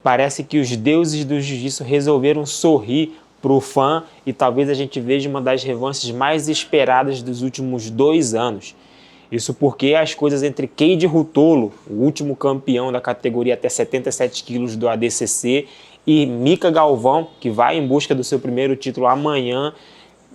Parece que os deuses do jiu-jitsu resolveram sorrir para o fã e talvez a gente veja uma das revanches mais esperadas dos últimos 2 anos. Isso porque as coisas entre Keide Ruotolo, o último campeão da categoria até 77 quilos do ADCC, e Mika Galvão, que vai em busca do seu primeiro título amanhã,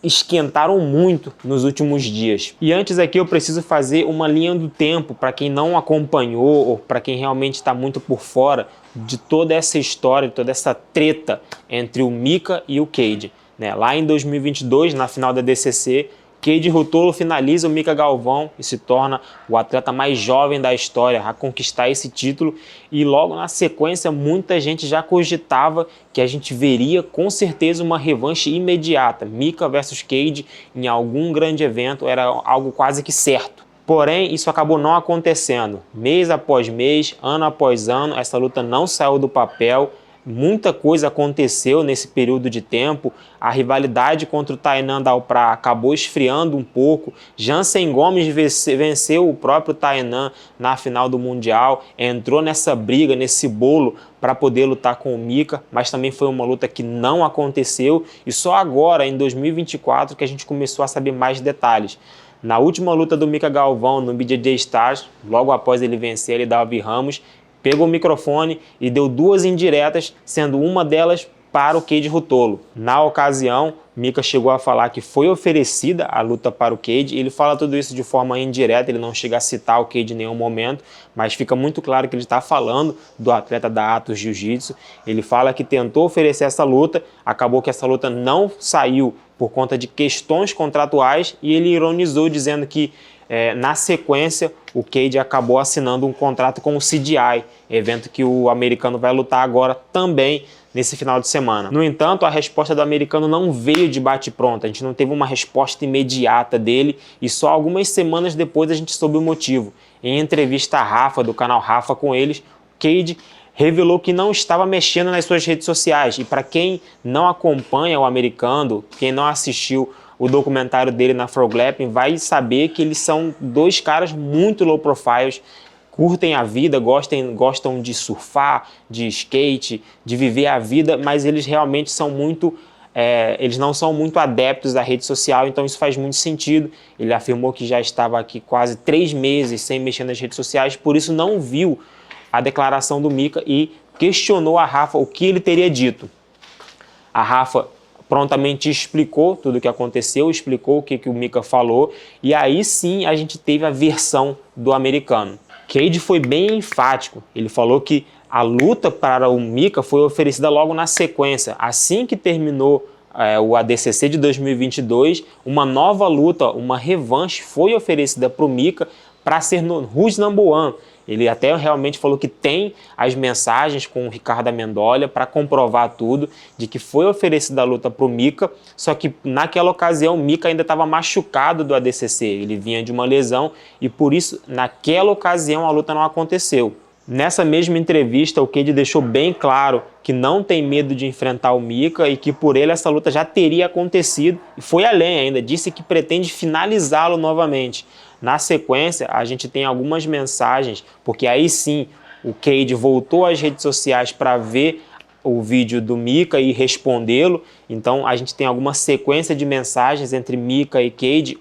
esquentaram muito nos últimos dias. E antes aqui eu preciso fazer uma linha do tempo para quem não acompanhou ou para quem realmente está muito por fora de toda essa história, de toda essa treta entre o Mika e o Keide. Lá em 2022, na final da DCC, Keide Ruotolo finaliza o Mika Galvão e se torna o atleta mais jovem da história a conquistar esse título, e logo na sequência muita gente já cogitava que a gente veria com certeza uma revanche imediata, Mika versus Keide em algum grande evento, era algo quase que certo. Porém, isso acabou não acontecendo. Mês após mês, ano após ano, essa luta não saiu do papel. Muita coisa aconteceu nesse período de tempo, a rivalidade contra o Tainan Dalprá acabou esfriando um pouco, Jansen Gomes venceu o próprio Tainan na final do Mundial, entrou nessa briga, nesse bolo para poder lutar com o Mika, mas também foi uma luta que não aconteceu e só agora, em 2024, que a gente começou a saber mais detalhes. Na última luta do Mika Galvão no BJJ Stars, logo após ele vencer ele Davi Ramos, pegou o microfone e deu 2 indiretas, sendo uma delas para o Keide Ruotolo. Na ocasião, Mika chegou a falar que foi oferecida a luta para o Keide. Ele fala tudo isso de forma indireta, ele não chega a citar o Keide em nenhum momento, mas fica muito claro que ele está falando do atleta da Atos Jiu-Jitsu. Ele fala que tentou oferecer essa luta, acabou que essa luta não saiu por conta de questões contratuais e ele ironizou dizendo que na sequência, o Keide acabou assinando um contrato com o CDI, evento que o americano vai lutar agora também nesse final de semana. No entanto, a resposta do americano não veio de bate-pronto, a gente não teve uma resposta imediata dele e só algumas semanas depois a gente soube o motivo. Em entrevista à Rafa, do canal Rafa com eles, Keide revelou que não estava mexendo nas suas redes sociais. E para quem não acompanha o americano, quem não assistiu o documentário dele na Froglapping, vai saber que eles são 2 caras muito low profiles, curtem a vida, gostam de surfar, de skate, de viver a vida, mas eles realmente são muito... eles não são muito adeptos da rede social, então isso faz muito sentido. Ele afirmou que já estava aqui quase 3 meses sem mexer nas redes sociais, por isso não viu a declaração do Mika e questionou a Rafa o que ele teria dito. A Rafa prontamente explicou tudo o que aconteceu, explicou o que o Mika falou, e aí sim a gente teve a versão do americano. Keide foi bem enfático, ele falou que a luta para o Mika foi oferecida logo na sequência, assim que terminou o ADCC de 2022, uma nova luta, uma revanche foi oferecida para o Mika para ser no Who's Number One. Ele até realmente falou que tem as mensagens com o Ricardo Amendola para comprovar tudo, de que foi oferecida a luta para o Mika, só que naquela ocasião o Mika ainda estava machucado do ADCC, ele vinha de uma lesão e por isso naquela ocasião a luta não aconteceu. Nessa mesma entrevista, o Keide deixou bem claro que não tem medo de enfrentar o Mika e que por ele essa luta já teria acontecido e foi além ainda, disse que pretende finalizá-lo novamente. Na sequência, a gente tem algumas mensagens, porque aí sim o Keide voltou às redes sociais para ver o vídeo do Mika e respondê-lo. Então a gente tem alguma sequência de mensagens entre Mika e Keide,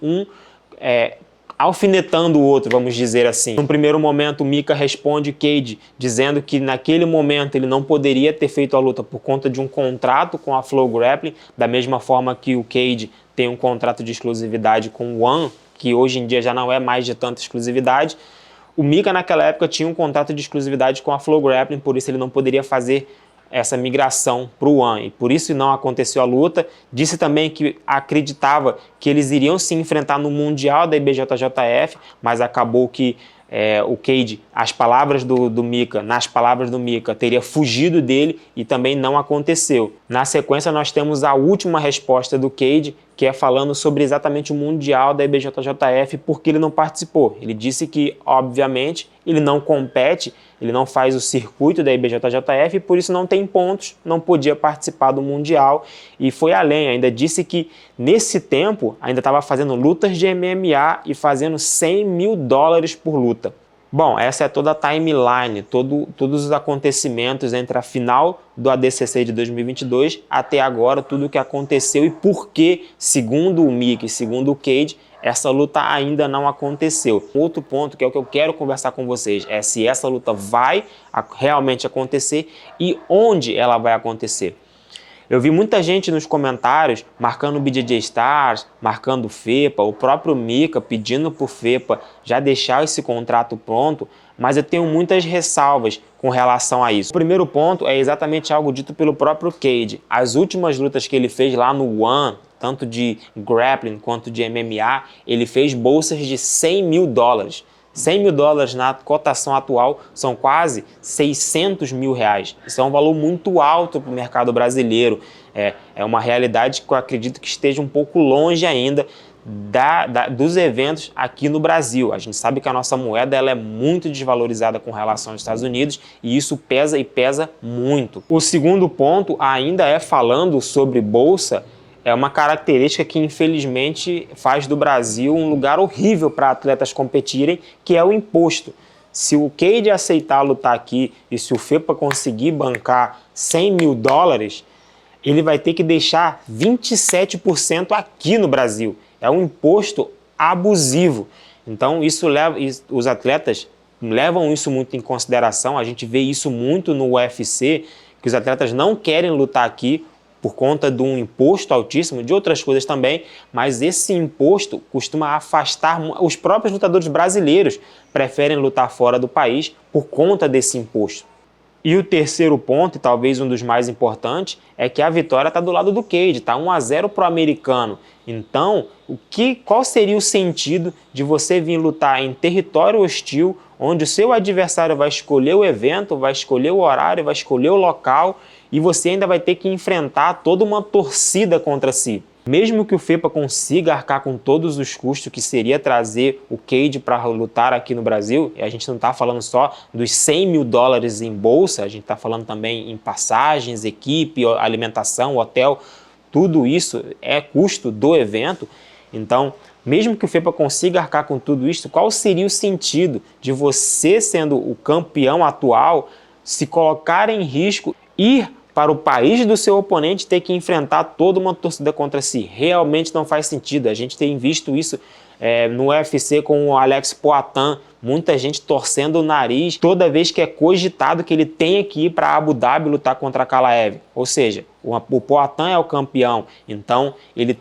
alfinetando o outro, vamos dizer assim. No primeiro momento, o Mika responde Keide dizendo que naquele momento ele não poderia ter feito a luta por conta de um contrato com a Flow Grappling, da mesma forma que o Keide tem um contrato de exclusividade com o One, que hoje em dia já não é mais de tanta exclusividade. O Mika naquela época tinha um contrato de exclusividade com a Flow Grappling, por isso ele não poderia fazer essa migração para o One, e por isso não aconteceu a luta. Disse também que acreditava que eles iriam se enfrentar no Mundial da IBJJF, mas acabou que o Keide, nas palavras do Mika, teria fugido dele e também não aconteceu. Na sequência, nós temos a última resposta do Keide, que é falando sobre exatamente o Mundial da IBJJF, porque ele não participou. Ele disse que, obviamente, ele não compete, ele não faz o circuito da IBJJF e por isso não tem pontos, não podia participar do Mundial e foi além, ainda disse que nesse tempo ainda estava fazendo lutas de MMA e fazendo $100 mil por luta. Bom, essa é toda a timeline, todos os acontecimentos entre a final do ADCC de 2022 até agora, tudo o que aconteceu e por que, segundo o Mika e segundo o Cade, essa luta ainda não aconteceu. Outro ponto que é o que eu quero conversar com vocês é se essa luta vai realmente acontecer e onde ela vai acontecer. Eu vi muita gente nos comentários marcando o BJJ Stars, marcando o FEPA, o próprio Mika pedindo para o FEPA já deixar esse contrato pronto, mas eu tenho muitas ressalvas com relação a isso. O primeiro ponto é exatamente algo dito pelo próprio Cade. As últimas lutas que ele fez lá no One, tanto de grappling quanto de MMA, ele fez bolsas de $100 mil. $100 mil na cotação atual são quase R$600 mil. Isso é um valor muito alto para o mercado brasileiro. É uma realidade que eu acredito que esteja um pouco longe ainda dos eventos aqui no Brasil. A gente sabe que a nossa moeda ela é muito desvalorizada com relação aos Estados Unidos e isso pesa e pesa muito. O segundo ponto ainda é falando sobre bolsa. É uma característica que, infelizmente, faz do Brasil um lugar horrível para atletas competirem, que é o imposto. Se o Cade aceitar lutar aqui e se o FEPA conseguir bancar $100 mil, ele vai ter que deixar 27% aqui no Brasil. É um imposto abusivo. Então, os atletas levam isso muito em consideração. A gente vê isso muito no UFC, que os atletas não querem lutar aqui por conta de um imposto altíssimo, de outras coisas também, mas esse imposto costuma afastar, os próprios lutadores brasileiros preferem lutar fora do país por conta desse imposto. E o terceiro ponto, e talvez um dos mais importantes, é que a vitória está do lado do Cade, está 1-0 para o americano. Então, qual seria o sentido de você vir lutar em território hostil, onde o seu adversário vai escolher o evento, vai escolher o horário, vai escolher o local, e você ainda vai ter que enfrentar toda uma torcida contra si? Mesmo que o FEPA consiga arcar com todos os custos que seria trazer o Cade para lutar aqui no Brasil, e a gente não está falando só dos $100 mil em bolsa, a gente está falando também em passagens, equipe, alimentação, hotel, tudo isso é custo do evento. Então, mesmo que o FEPA consiga arcar com tudo isso, qual seria o sentido de você, sendo o campeão atual, se colocar em risco, ir para o país do seu oponente ter que enfrentar toda uma torcida contra si? Realmente não faz sentido. A gente tem visto isso no UFC com o Alex Poatan, muita gente torcendo o nariz toda vez que é cogitado que ele tenha que ir para Abu Dhabi lutar contra Kalaev. Ou seja, o Poatan é o campeão, então ele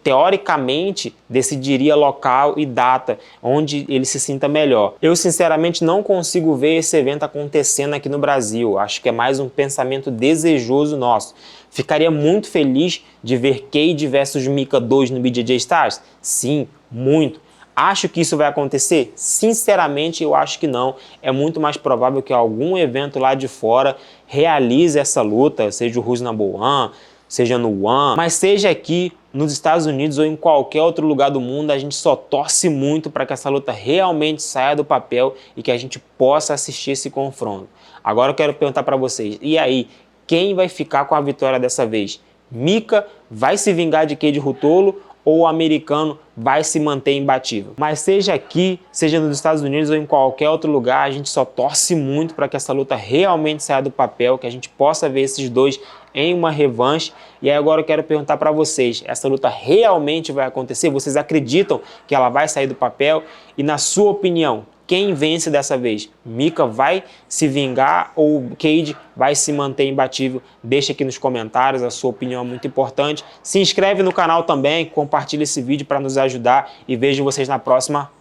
teoricamente decidiria local e data onde ele se sinta melhor. Eu sinceramente não consigo ver esse evento acontecendo aqui no Brasil. Acho que é mais um pensamento desejoso nosso. Ficaria muito feliz de ver Cade versus Mika 2 no BJJ Stars? Sim, muito. Acho que isso vai acontecer? Sinceramente, eu acho que não. É muito mais provável que algum evento lá de fora realize essa luta, seja o Who's Number One, seja no One, mas seja aqui nos Estados Unidos ou em qualquer outro lugar do mundo, a gente só torce muito para que essa luta realmente saia do papel e que a gente possa assistir esse confronto. Agora eu quero perguntar para vocês, e aí, quem vai ficar com a vitória dessa vez? Mika vai se vingar de Cade Ruotolo ou o americano vai se manter imbatível? Mas seja aqui, seja nos Estados Unidos ou em qualquer outro lugar, a gente só torce muito para que essa luta realmente saia do papel, que a gente possa ver esses dois em uma revanche. E aí agora eu quero perguntar para vocês, essa luta realmente vai acontecer? Vocês acreditam que ela vai sair do papel? E na sua opinião, quem vence dessa vez? Mika vai se vingar ou o Cade vai se manter imbatível? Deixa aqui nos comentários, a sua opinião é muito importante. Se inscreve no canal também, compartilha esse vídeo para nos ajudar e vejo vocês na próxima.